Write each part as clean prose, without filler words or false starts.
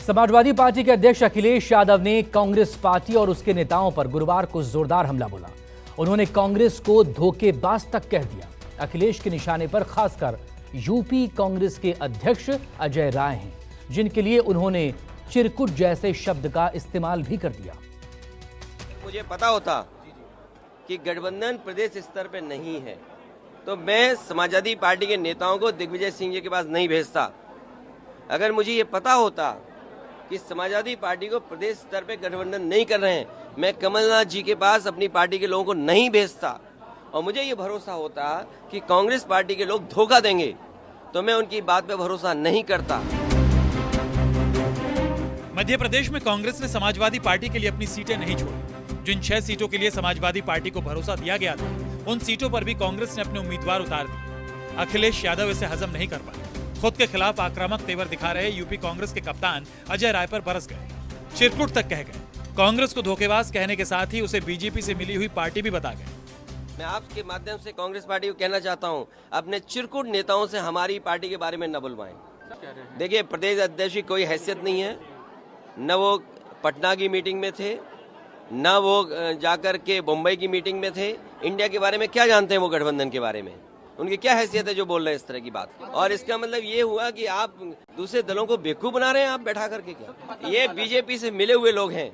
Samajwadi party के अध्यक्ष अखिलेश यादव ने कांग्रेस पार्टी और उसके नेताओं पर गुरुवार को जोरदार हमला बोला। उन्होंने कांग्रेस को धोखेबाज तक कह दिया। अखिलेश के निशाने पर खासकर यूपी कांग्रेस के अध्यक्ष अजय राय हैं, जिनके लिए उन्होंने चिरकुट जैसे शब्द का इस्तेमाल भी कर दिया। मुझे पता होता कि गठबंधन प्रदेश स्तर पर नहीं है तो मैं समाजवादी पार्टी के नेताओं को दिग्विजय सिंह जी के पास नहीं भेजता। अगर मुझे ये पता होता कि समाजवादी पार्टी को प्रदेश स्तर पे गठबंधन नहीं कर रहे हैं, मैं कमलनाथ जी के पास अपनी पार्टी के लोगों को नहीं भेजता। और मुझे ये भरोसा होता कि कांग्रेस पार्टी के लोग धोखा देंगे तो मैं उनकी बात पे भरोसा नहीं करता। मध्य प्रदेश में कांग्रेस ने समाजवादी पार्टी के लिए अपनी सीटें नहीं छोड़ी। जिन 6 सीटों के लिए समाजवादी पार्टी को भरोसा दिया गया था, उन सीटों पर भी कांग्रेस ने अपने उम्मीदवार उतार दिए। अखिलेश यादव इसे हजम नहीं कर पाए। खुद के खिलाफ आक्रामक तेवर दिखा रहे यूपी कांग्रेस के कप्तान अजय राय पर बरस गए, चिरकुट तक कह गए। कांग्रेस को धोखेबाज कहने के साथ ही उसे बीजेपी से मिली हुई पार्टी भी बता गए। मैं आपके माध्यम से कांग्रेस पार्टी को कहना चाहता हूं, अपने चिरकुट नेताओं से हमारी पार्टी के बारे में न बुलवाएं। देखिए, प्रदेश अध्यक्ष की कोई हैसियत नहीं है, न वो पटना की मीटिंग में थे, न वो जाकर के मुंबई की मीटिंग में थे। इंडिया के बारे में क्या जानते हैं वो, गठबंधन के बारे में उनकी क्या हैसियत है जो बोल रहे हैं इस तरह की बात। और इसका मतलब ये हुआ कि आप दूसरे दलों को बेवकूफ बना रहे हैं आप बैठा करके। क्या ये बीजेपी से मिले हुए लोग हैं,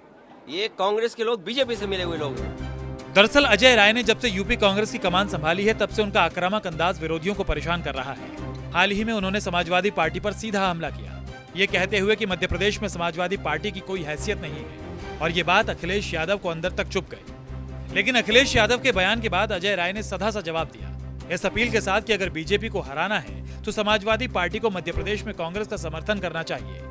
ये कांग्रेस के लोग बीजेपी से मिले हुए लोग हैं। दरअसल अजय राय ने जब से यूपी कांग्रेस की कमान संभाली है, तब से उनका आक्रामक अंदाज विरोधियों को परेशान कर रहा है। हाल ही में उन्होंने समाजवादी पार्टी पर सीधा हमला किया, ये कहते हुए कि मध्य प्रदेश में समाजवादी पार्टी की कोई हैसियत नहीं है। और ये बात अखिलेश यादव को अंदर तक चुभ गई। लेकिन अखिलेश यादव के बयान के बाद अजय राय ने सधा सा जवाब दिया, इस अपील के साथ कि अगर बीजेपी को हराना है तो समाजवादी पार्टी को मध्य प्रदेश में कांग्रेस का समर्थन करना चाहिए।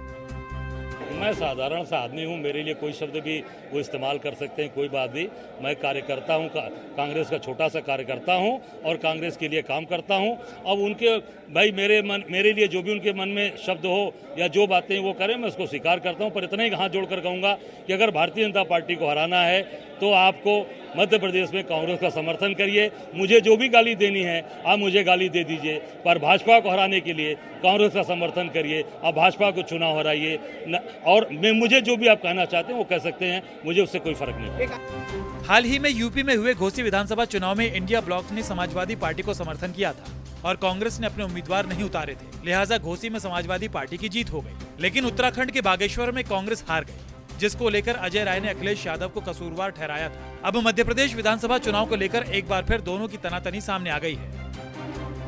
मैं साधारण सा आदमी हूं, मेरे लिए कोई शब्द भी वो इस्तेमाल कर सकते हैं, कोई बात नहीं। मैं कार्यकर्ता हूं, कांग्रेस का छोटा सा कार्यकर्ता हूं और कांग्रेस के लिए काम करता हूं। अब उनके भाई मेरे लिए जो भी उनके मन में शब्द हो या जो बातें वो करें, मैं उसको स्वीकार करता हूं। पर इतना ही हाथ जोड़कर कहूंगा कि अगर भारतीय जनता पार्टी को हराना है तो आपको मध्य प्रदेश में कांग्रेस का समर्थन करिए। मुझे जो भी गाली देनी है आप मुझे गाली दे दीजिए, पर भाजपा को हराने के लिए कांग्रेस का समर्थन करिए। आप भाजपा को चुनाव हराइए और मुझे जो भी आप कहना चाहते हैं वो कह सकते हैं, मुझे उससे कोई फर्क नहीं। हाल ही में यूपी में हुए घोसी विधानसभा चुनाव में इंडिया ब्लॉक ने समाजवादी पार्टी को समर्थन किया था और कांग्रेस ने अपने उम्मीदवार नहीं उतारे थे, लिहाजा घोसी में समाजवादी पार्टी की जीत हो गई। लेकिन उत्तराखंड के बागेश्वर में कांग्रेस हार गई, जिसको लेकर अजय राय ने अखिलेश यादव को कसूरवार ठहराया था। अब मध्य प्रदेश विधानसभा चुनाव को लेकर एक बार फिर दोनों की तनातनी सामने आ गई है।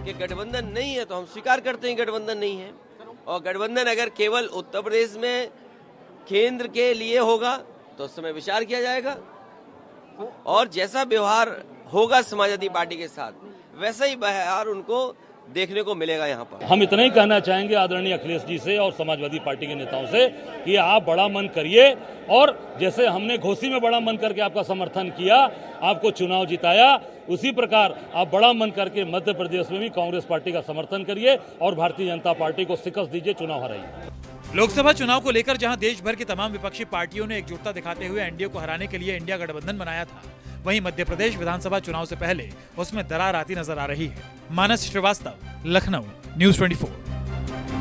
कि गठबंधन नहीं है तो हम स्वीकार करते हैं गठबंधन नहीं है, और गठबंधन अगर केवल उत्तर प्रदेश में केंद्र के लिए होगा तो उस समय विचार किया जाएगा, और जैसा व्यवहार होगा समाजवादी पार्टी के साथ वैसा ही व्यवहार उनको देखने को मिलेगा। यहाँ पर हम इतना ही कहना चाहेंगे आदरणीय अखिलेश जी से और समाजवादी पार्टी के नेताओं से कि आप बड़ा मन करिए, और जैसे हमने घोसी में बड़ा मन करके आपका समर्थन किया, आपको चुनाव जिताया, उसी प्रकार आप बड़ा मन करके मध्य प्रदेश में भी कांग्रेस पार्टी का समर्थन करिए और भारतीय जनता पार्टी को शिकस्त दीजिए, चुनाव हराइए। लोकसभा चुनाव को लेकर जहां देश भर की तमाम विपक्षी पार्टियों ने एकजुटता दिखाते हुए एनडीए को हराने के लिए इंडिया गठबंधन बनाया था, वहीं मध्य प्रदेश विधानसभा चुनाव से पहले उसमें दरार आती नजर आ रही है। मानस श्रीवास्तव, लखनऊ, न्यूज़ 24।